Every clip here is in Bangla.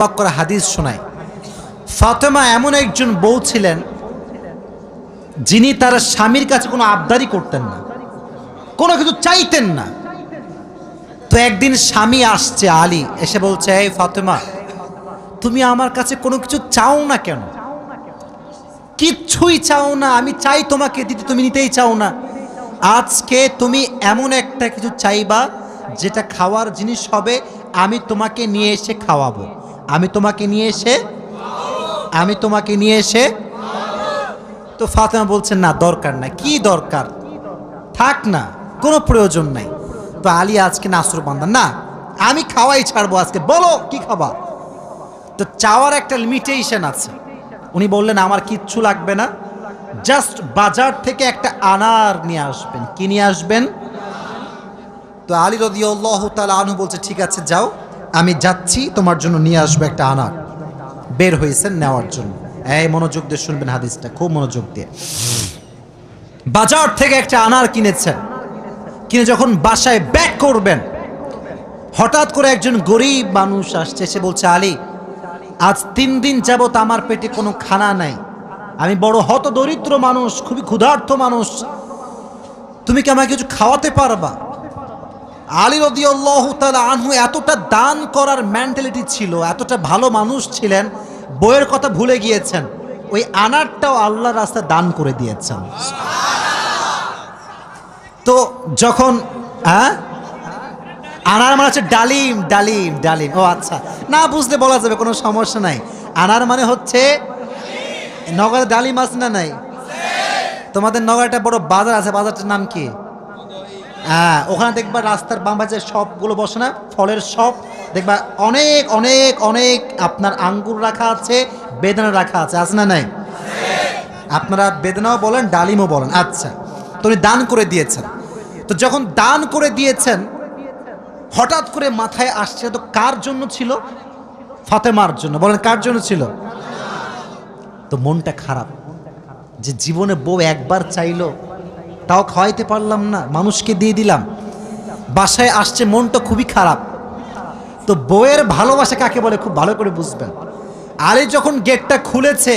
পাক করা হাদিস শোনায়, ফাতেমা এমন একজন বউ ছিলেন যিনি তার স্বামীর কাছে কোনো আবদারি করতেন না, কোনো কিছু চাইতেন না। তো একদিন স্বামী আসছে আলী, এসে বলছে, এই ফাতেমা, তুমি আমার কাছে কোনো কিছু চাও না কেন? কিচ্ছুই চাও না, আমি চাই তোমাকে দিতে, তুমি নিতেই চাও না। আজকে তুমি এমন একটা কিছু চাইবা যেটা খাওয়ার জিনিস হবে, আমি তোমাকে নিয়ে এসে খাওয়াবো, আমি তোমাকে নিয়ে এসে। তো ফাতেমা বলছেন, না দরকার নাই। কি দরকার? থাক না, কোনো প্রয়োজন নাই। তো আলী আজকে নাসরবান্দা, না আমি খাওয়াই ছাড়বো আজকে, বলো কি খাবা। তো চাওয়ার একটা লিমিটেশন আছে। উনি বললেন, আমার কিচ্ছু লাগবে না, জাস্ট বাজার থেকে একটা আনার নিয়ে আসবেন। কি নিয়ে আসবেন? তো আলী রাদিয়াল্লাহু তাআলা আনহু বলছে, ঠিক আছে যাও, আমি যাচ্ছি, তোমার জন্য নিয়ে আসবো একটা আনার। বের হয়েছেন নেওয়ার জন্য। এই মনোযোগ দিয়ে শুনবেন হাদিসটা, খুব মনোযোগ দিয়ে। বাজার থেকে একটা আনার কিনেছেন, কিনে যখন বাসায় ব্যাক করবেন, হঠাৎ করে একজন গরিব মানুষ আসছে, সে বলছে, আলী, আজ 3 দিন যাবত আমার পেটে কোনো খানা নাই, আমি বড় হত দরিদ্র মানুষ, খুবই ক্ষুধার্ত মানুষ, তুমি কি আমাকে কিছু খাওয়াতে পারবা? আলী রাদিয়াল্লাহু তাআলা আনহু এতটা দান করার মেন্টালিটি ছিল, এতটা ভালো মানুষ ছিলেন, বইয়ের কথা ভুলে গিয়েছেন, ওই আনারটাও আল্লাহর রাস্তায় দান করে দিয়েছেন। তো যখন আনার মানে হচ্ছে ডালিম, ডালিম, ডালিম। ও আচ্ছা, না বুঝলে বলা যাবে, কোনো সমস্যা নাই। আনার মানে হচ্ছে, নগরে ডালিম আছে না নাই? তোমাদের নগরে একটা বড় বাজার আছে, বাজারটার নাম কি? ওখানে দেখবা রাস্তার বাম পাশে সবগুলো বসে না, ফলের সব দেখবা, অনেক অনেক অনেক আপনার আঙ্গুর রাখা আছে, বেদানা রাখা আছে, আছে না নাই? আপনারা বেদানাও বলেন, ডালিমও বলেন। আচ্ছা, তো উনি দান করে দিয়েছেন। তো যখন দান করে দিয়েছেন, হঠাৎ করে মাথায় আসছে, তো কার জন্য ছিল? ফাতেমার জন্য। বলেন, কার জন্য ছিল? তো মনটা খারাপ যে জীবনে বউ একবার চাইলো, তাও খাওয়াইতে পারলাম না, মানুষকে দিয়ে দিলাম। বাসায় আসছে, মনটা খুবই খারাপ। তো বউয়ের ভালোবাসা কাকে বলে খুব ভালো করে বুঝবেন। আলী যখন গেটটা খুলেছে,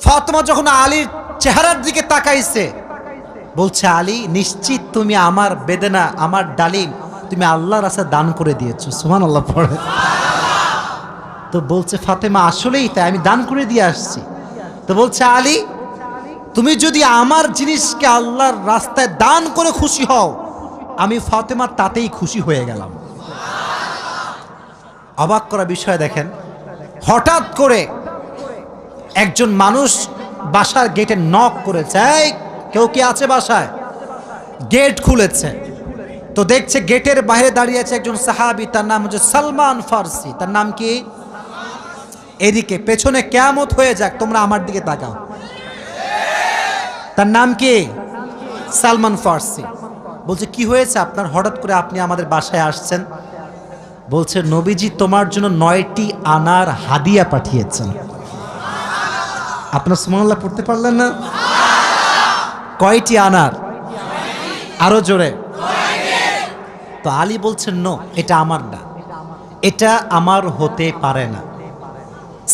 ফাতেমা যখন আলীর চেহারার দিকে তাকাইছে, বলছে, আলী, নিশ্চিত তুমি আমার বেদনা, আমার ডালিম তুমি আল্লাহর রাস্তায় দান করে দিয়েছো। সুবহানাল্লাহ পড়ে। তো বলছে ফাতেমা, আসলেই তাই, আমি দান করে দিয়ে আসছি। তো বলছে, আলী, তুমি যদি আমার জিনিসকে আল্লাহর রাস্তায় দান করে খুশি হও, আমি ফাতেমা তাতেই খুশি হয়ে গেলাম। অবাক করা বিষয় দেখেন, হঠাৎ করে একজন মানুষ বাসার গেটে নক করেছে, এই কেউ কি আছে বাসায়? গেট খুলেছে, তো দেখছে গেটের বাইরে দাঁড়িয়ে আছে একজন সাহাবী, তার নাম হচ্ছে সালমান ফারসি। তার নাম কি? এদিকে পেছনে কিয়ামত হয়ে যাক, তোমরা আমার দিকে তাকাও। তার নাম কি? সালমান ফারসি। বলছে, কি হয়েছে আপনার, হঠাৎ করে আপনি আমাদের বাসায় আসছেন? বলছে, নবীজি তোমার জন্য 9টি আনার হাদিয়া পাঠিয়েছেন। আপনার সুবহানাল্লাহ পড়তে পারলেন না? কয়টি আনার? আরো জোরে। তো আলী বলছেন, নো, এটা আমার না, এটা আমার হতে পারে না।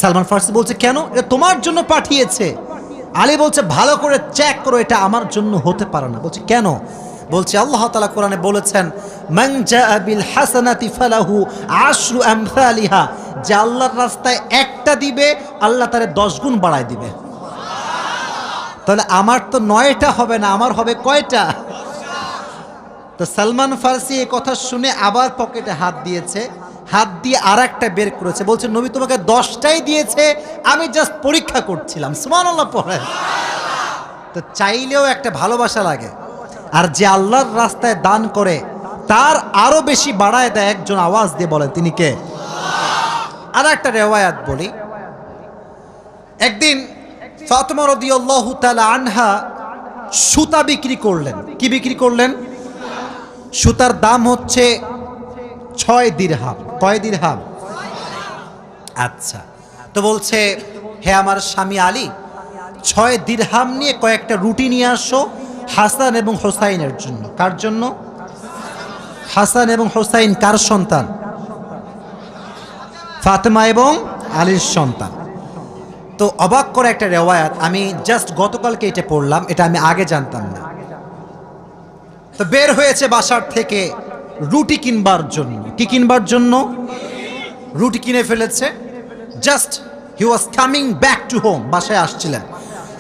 সালমান ফারসি বলছে, কেন? এটা তোমার জন্য পাঠিয়েছে। আলী বলছে, ভালো করে চেক করো, এটা আমার জন্য হতে পারে না। বলছে, কেন? বলছে, আল্লাহ তাআলা কোরআনে বলেছেন, মান জাআ বিল হাসানাতি ফালাহু আশরু আমসালিহা, যে আল্লাহর রাস্তায় একটা দিবে, আল্লাহ তারে 10 গুণ বাড়ায় দিবে। তাহলে আমার তো 9টা হবে না, আমার হবে কয়টা? তো সালমান ফারসি এই কথা শুনে আবার পকেটে হাত দিয়েছে, হাত দিয়ে আরেকটা বের করেছে, বলছে, নবী তোমাকে 10টাই দিয়েছে, আমি জাস্ট পরীক্ষা করছিলাম। সুবহানাল্লাহ পড়ে। তো চাইলেও একটা ভালোবাসা লাগে, আর যে আল্লাহর রাস্তায় দান করে তার আরো বেশি বাড়ায় দেয়। একজন আওয়াজ দিয়ে বলেন, তিনি কে? আর একটা রেওয়ায়াত বলি, একদিন ফাতেমা রাদিয়াল্লাহু তাআলা আনহা সুতা বিক্রি করলেন। কি বিক্রি করলেন? সুতার দাম হচ্ছে 6 দিরহাম। কয় দিরহাম? আচ্ছা, তো বলছে, হে আমার স্বামী আলী, 6 দিরহাম নিয়ে কয়েকটা রুটি নিয়ে আসো হাসান এবং হোসাইনের জন্য। কার জন্য? হাসান এবং হোসাইন কার সন্তান? ফাতেমা এবং আলীর সন্তান। তো অবাক করে একটা রেওয়ায়াত, আমি জাস্ট গতকালকে এটা পড়লাম, এটা আমি আগে জানতাম না। তো বের হয়েছে বাসার থেকে রুটি কিনবার জন্য। কি কিনবার জন্য? রুটি কিনে ফেলেছে। Just he was coming back to home, বাসায় আসছিলেন।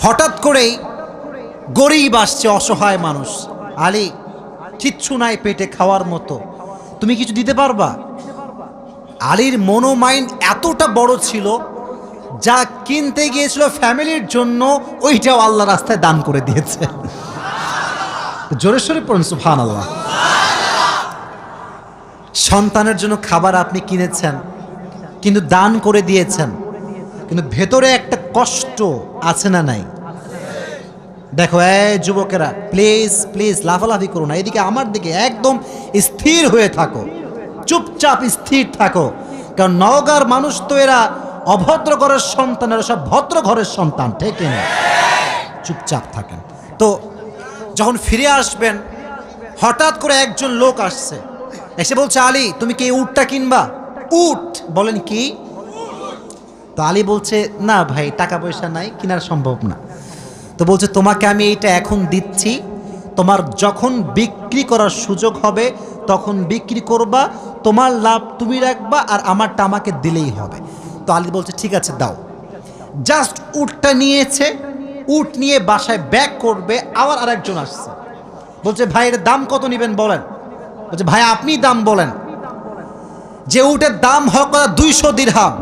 হঠাৎ করেই গরিব আসছে, অসহায় মানুষ। আলী, কিচ্ছু নাই পেটে খাওয়ার মতো, তুমি কিছু দিতে পারবা? আলীর মনোমাইন্ড এতটা বড় ছিল, যা কিনতে গিয়েছিল ফ্যামিলির জন্য ওইটাও আল্লাহ রাস্তায় দান করে দিয়েছে। জোরে সোরে পড়ুন সুবহানাল্লাহ। সন্তানের জন্য খাবার আপনি কিনেছেন, কিন্তু দান করে দিয়েছেন, কিন্তু ভেতরে একটা কষ্ট আছে না নাই? দেখো এই যুবকেরা, প্লিজ প্লিজ লাফালাফি করো না, এদিকে আমার দিকে একদম স্থির হয়ে থাকো, চুপচাপ স্থির থাকো। কারণ নওগাঁর মানুষ তো এরা অভদ্র ঘরের সন্তান, এরা সব ভদ্র ঘরের সন্তান, ঠিক না? চুপচাপ থাকেন। তো যখন ফিরে আসবেন, হঠাৎ করে একজন লোক আসছে, এসে বলছে, আলী তুমি কি এই উটটা কিনবা? উট? বলেন কি? তো আলী বলছে, না ভাই, টাকা পয়সা নাই, কেনার সম্ভব না। তো বলছে, তোমাকে আমি এইটা এখন দিচ্ছি, তোমার যখন বিক্রি করার সুযোগ হবে তখন বিক্রি করবা, তোমার লাভ তুমি রাখবা, আর আমারটা আমাকে দিলেই হবে। তো আলী বলছে, ঠিক আছে দাও। জাস্ট উটটা নিয়েছে, উট নিয়ে বাসায় ব্যাক করবে, আবার আরেকজন আসছে, বলছে, ভাই এর দাম কত নেবেন বলেন? বলছে, ভাই আপনি দাম বলেন। যে উটের দাম হোক 200 দিরহাম,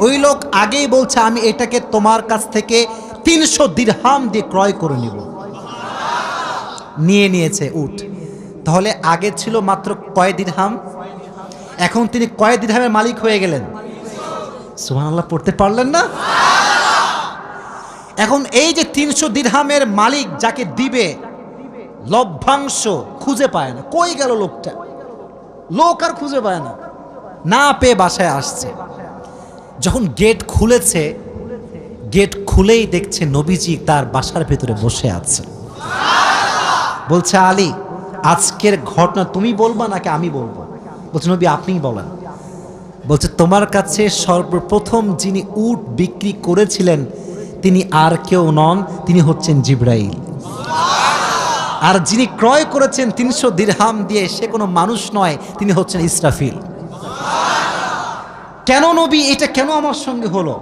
ওই লোক আগেই বলছে, আমি এটাকে তোমার কাছ থেকে 300 দিরহাম দিয়ে ক্রয় করে নিব। নিয়ে নিয়েছে উট। তাহলে আগে ছিল মাত্র কয় দিরহাম, এখন তিনি কয় দিরহামের মালিক হয়ে গেলেন? সুবহানাল্লাহ পড়তে পারলেন না? এখন এই যে 300 দিরহামের মালিক যাকে দিবে, লভ্যাংশ খুঁজে পায় না। কই গেল লোকটা? লোক আর খুঁজে পায় না, না পেয়ে বাসায় আসছে। যখন গেট খুলেছে, গেট খুলেই দেখছে নবীজি তার বাসার ভেতরে বসে আছে। বলছে, আলী আজকের ঘটনা তুমি বলবা নাকি আমি বলবো? বলছে, নবী আপনিই বলেন। বলছে, তোমার কাছে সর্বপ্রথম যিনি উট বিক্রি করেছিলেন তিনি আর কেউ নন, তিনি হচ্ছেন জিবরাইল। আর যিনি ক্রয় করেছেন 300 দিরহাম দিয়ে, সে কোনো মানুষ নয়, তিনি হচ্ছেন ইসরাফিল। কেন নবী, এটা কেন আমার সঙ্গে হলো?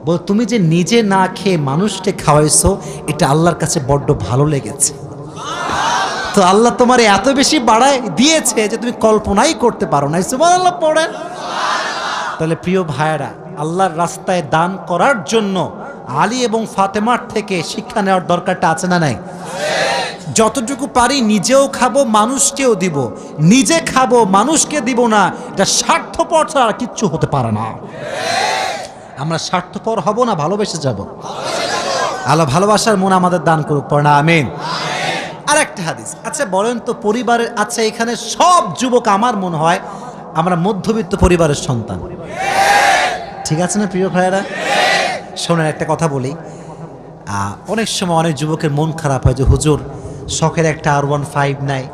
বল, তুমি যে নিজে না খেয়ে মানুষকে খাওয়াইছো, এটা আল্লাহর কাছে বড্ড ভালো লেগেছে। তো আল্লাহ তোমার এত বেশি বাড়ায় দিয়েছে যে তুমি কল্পনাই করতে পারো না। সুবহানাল্লাহ পড়েন। তাহলে প্রিয় ভাইয়েরা, আল্লাহর রাস্তায় দান করার জন্য আলী এবং ফাতেমার থেকে শিক্ষা নেওয়ার দরকারটা আছে না নাই? যতটুকু পারি নিজেও খাবো, মানুষকেও দিব। নিজে খাবো, মানুষকে দিব না, এটা স্বার্থপর ছাড়া কিচ্ছু হতে পারে না। আমরা স্বার্থপর হব না, ভালোবেসে যাব। আল্লাহ ভালোবাসার মন আমাদের দান করুক, পড়ে না আমিন। আর একটা হাদিস, আচ্ছা বলেন তো পরিবারের, আচ্ছা এখানে সব যুবক আমার মনে হয় আমরা মধ্যবিত্ত পরিবারের সন্তান, ঠিক আছে না প্রিয় ভাইয়েরা? শোনেন একটা কথা বলি, অনেক সময় অনেক যুবকের মন খারাপ হয় যে হুজুর শখের একটা R15 নাই,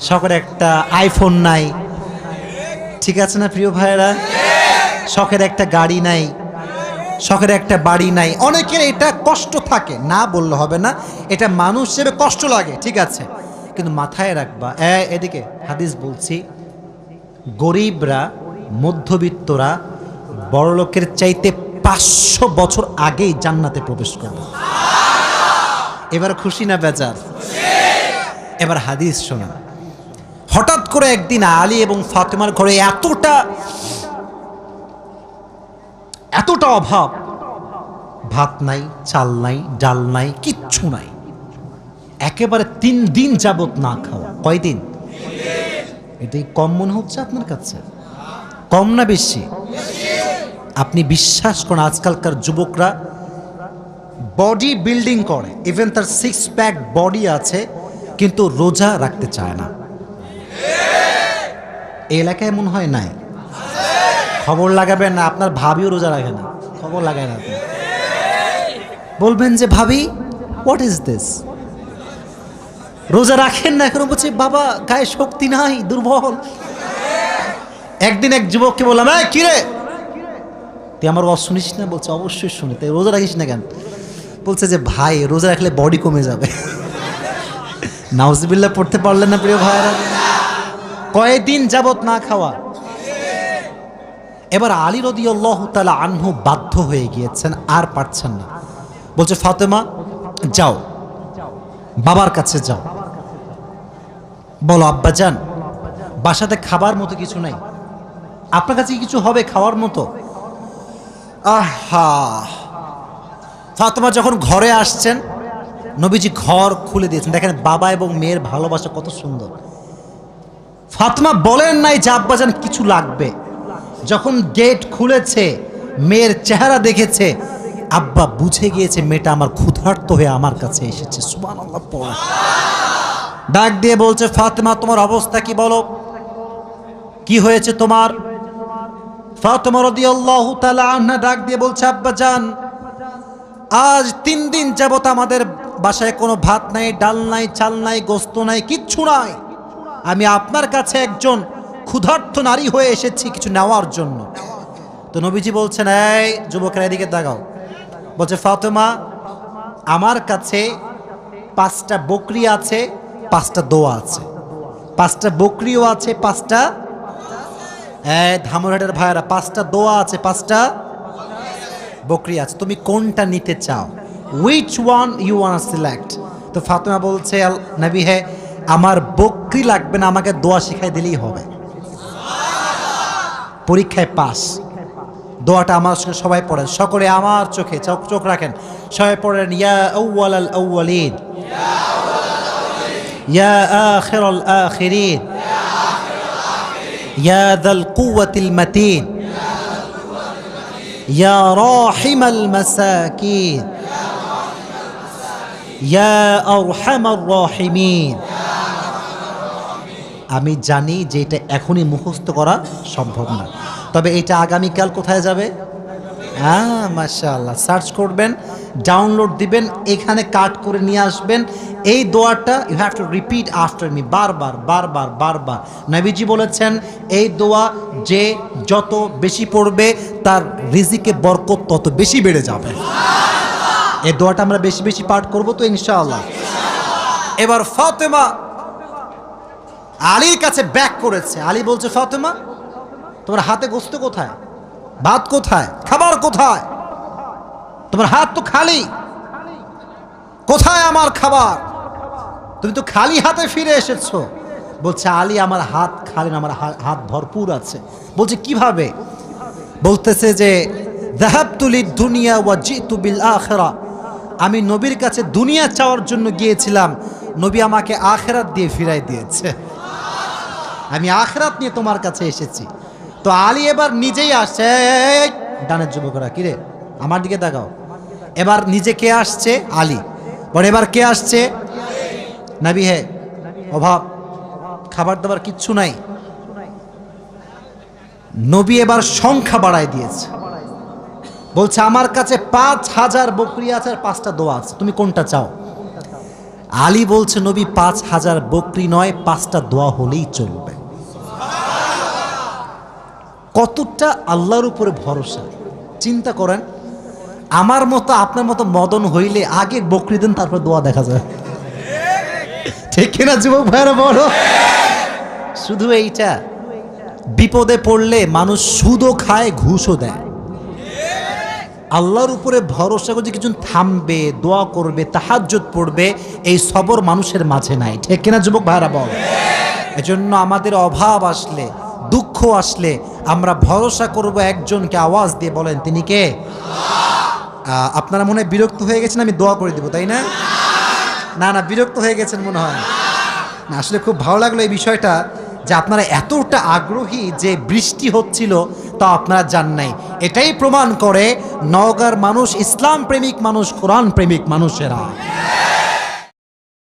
শখের একটা আইফোন নাই, ঠিক আছে না প্রিয় ভাইয়েরা? শখের একটা গাড়ি নাই, শখের একটা বাড়ি নাই। অনেকের এটা কষ্ট থাকে, না বললে হবে না, এটা মানুষ হিসেবে কষ্ট লাগে, ঠিক আছে, কিন্তু মাথায় রাখবা, এদিকে হাদিস বলছি, গরিবরা, মধ্যবিত্তরা বড়লোকের চাইতে 500 বছর আগেই জান্নাতে প্রবেশ করবে। এবার খুশি না বেজার? এবার হাদিস শোনা। হঠাৎ করে একদিন আলী এবং ফাতেমার ঘরে এতটা অভাব, ভাত নাই, চাল নাই, ডাল নাই, কিচ্ছু নাই, একেবারে 3 দিন যাবত না খাওয়া। কয়দিন? এটাই কম মনে হচ্ছে আপনার কাছে? কম না বেশি? আপনি বিশ্বাস করেন, আজকালকার যুবকরা বডি বিল্ডিং করে, ইভেন তার 6 প্যাক বডি আছে, কিন্তু রোজা রাখতে চায় না। এই এলাকায় মনে হয় নাই? খবর লাগাবেন না, আপনার ভাবিও রোজা রাখে না, খবর লাগায় না। আপনি বলবেন যে ভাবি হোয়াট ইজ দিস, রোজা রাখেন না? এখন বলছে বাবা গায়ে শক্তি নাই, দুর্বল। একদিন এক যুবককে বললাম, কি রে তুই আমার ওয়াজ শুনিস না? বলছে অবশ্যই শুনি। তাই রোজা রাখিস না কেন? বলছে যে ভাই রোজা রাখলে বডি কমে যাবে। নাউজুবিল্লাহ পড়তে পারলেন না প্রিয় ভাইরা? কয়েকদিন যাবত না খাওয়া। এবার আলী রাদিয়াল্লাহু তাআলা আনহু বাধ্য হয়ে গিয়েছেন, আর পারছেন না। বলছে ফাতেমা যাও, বাবার কাছে যাও, বলো আব্বাজান বাসাতে খাবার মতো কিছু নাই, আপনার কাছে কিছু হবে খাওয়ার মতো? আহা! ফাতেমা যখন ঘরে আসছেন, নবীজি ঘর খুলে দিয়েছেন। দেখেন বাবা এবং মেয়ের ভালোবাসা কত সুন্দর। ফাতেমা বলেন নাই যে আব্বাজান কিছু লাগবে। যখন গেট খুলেছে, মেয়ের চেহারা দেখেছে, আব্বা বুঝে গিয়েছে মেয়েটা আমার ক্ষুধার্ত হয়ে আমার কাছে এসেছে। সুবহানাল্লাহ পড়ে ডাক দিয়ে বলছে ফাতেমা তোমার অবস্থা কি বলো, কি হয়েছে তোমার? ফাতেমা রাদিয়াল্লাহু তাআলা আনহা ডাক দিয়ে বলছে আব্বাজান আজ 3 দিন যাবত আমাদের বাসায় কোনো ভাত নাই, ডাল নাই, চাল নাই, গোস্ত নাই, কিচ্ছু নাই। আমি আপনার কাছে একজন ক্ষুধার্ত নারী হয়ে এসেছি কিছু নেওয়ার জন্য। তো নবীজি বলছেন এই যুবকেরা এদিকে তাকাও। বলছে ফাতেমা আমার কাছে 5টা বকরি আছে, 5টা দোয়া আছে। 5টা বকরিও আছে, 5টা ধামরাটের ভাইয়েরা 5টা দোয়া আছে, 5টা বকরি আছে। তুমি কোনটা নিতে চাও? Which one you want select? তো ফাতেমা বলছে নবী হে আমার বকরি লাগবে না, আমাকে দোয়া শিখাই দিলেই হবে। পরীক্ষায় পাস। দোয়াটা আমার সঙ্গে সবাই পড়েন, সকলে আমার চোখে চোখ রাখেন, সবাই পড়েন ইয়া আউয়ালাল আউয়ালিন ইয়া আখিরাল আখিরিন ইয়া যাল কুওয়াতিল মাতিন ইয়া রাহিমাল মাসাকিন ইয়া আরহামার রাহিমিন। আমি জানি যে এটা এখনই মুখস্থ করা সম্ভব না, তবে এটা আগামীকাল কোথায় যাবে? হ্যাঁ মাশাআল্লাহ, সার্চ করবেন, ডাউনলোড দিবেন, এখানে কাট করে নিয়ে আসবেন। এই দোয়াটা you have to repeat after me, বারবার বারবার বারবার। নবীজি বলেছেন এই দোয়া যে যত বেশি পড়বে তার রিজিকে বরকত তত বেশি বেড়ে যাবে। এই দোয়াটা আমরা বেশি বেশি পাঠ করবো তো ইনশাআল্লাহ। এবার ফাতেমা আলীর কাছে ব্যাক করেছে। আলী বলছে ফাতেমা তোমার হাতে গোস্ত কোথায়, ভাত কোথায়, খাবার কোথায়? তোমার হাত তো খালি, কোথায় আমার খাবার? তুমি তো খালি হাতে ফিরে এসেছো। বলছে আলী আমার হাত খালি না, আমার হাত ভরপুর আছে। বলছে কিভাবে? বলতেছে যে যাহাবতু লিদ দুনিয়া ওয়া জিতু বিল আখিরা, আমি নবীর কাছে দুনিয়া চাওয়ার জন্য গিয়েছিলাম, নবী আমাকে আখিরাত দিয়ে ফিরাই দিয়েছে। আমি আখিরাত নিয়ে তোমার কাছে এসেছি। তো আলী এবার নিজেই আসছে। ডানের যুবকরা কিরে আমার দিকে তাকাও। এবার নিজে কে আসছে? আলী। বলে এবার কে আসছে? নবী হে অভাব, খাবার দাবার কিচ্ছু নাই। নবী এবার সংখ্যা বাড়ায় দিয়েছে। বলছে আমার কাছে 5000 বকরি আছে আর 5টা দোয়া আছে, তুমি কোনটা চাও? আলী বলছে নবী 5000 বকরি নয়, 5টা দোয়া হলেই চলবে। কতটা আল্লাহর উপরে ভরসা চিন্তা করেন। আমার মতো আপনার মতো মদন হইলে আগে বকরি দেন, তারপর দোয়া দেখা যায়। ঠিক কিনা যুবক ভাইরা বলো? শুধু এইটা, বিপদে পড়লে মানুষ সুদও খায়, ঘুষও দেয়। আল্লাহর উপরে ভরসা করে কিছু থামবে, দোয়া করবে, তাহাজ্জুদ পড়বে, এই সবর মানুষের মাঝে নাই। ঠিক কিনা যুবক ভাইরা বল? এজন্য আমাদের অভাব আসলে, দুঃখ আসলে আমরা ভরসা করব একজনকে। আওয়াজ দিয়ে বলেন তিনি কে? আপনারা মনে হয় বিরক্ত হয়ে গেছেন, আমি দোয়া করে দিব, তাই না? না না, বিরক্ত হয়ে গেছেন মনে হয় না। আসলে খুব ভালো লাগলো এই বিষয়টা যে আপনারা এতটা আগ্রহী যে বৃষ্টি হচ্ছিল তা আপনারা জান নাই। এটাই প্রমাণ করে নওগাঁর মানুষ ইসলাম প্রেমিক মানুষ, কোরআন প্রেমিক মানুষেরা।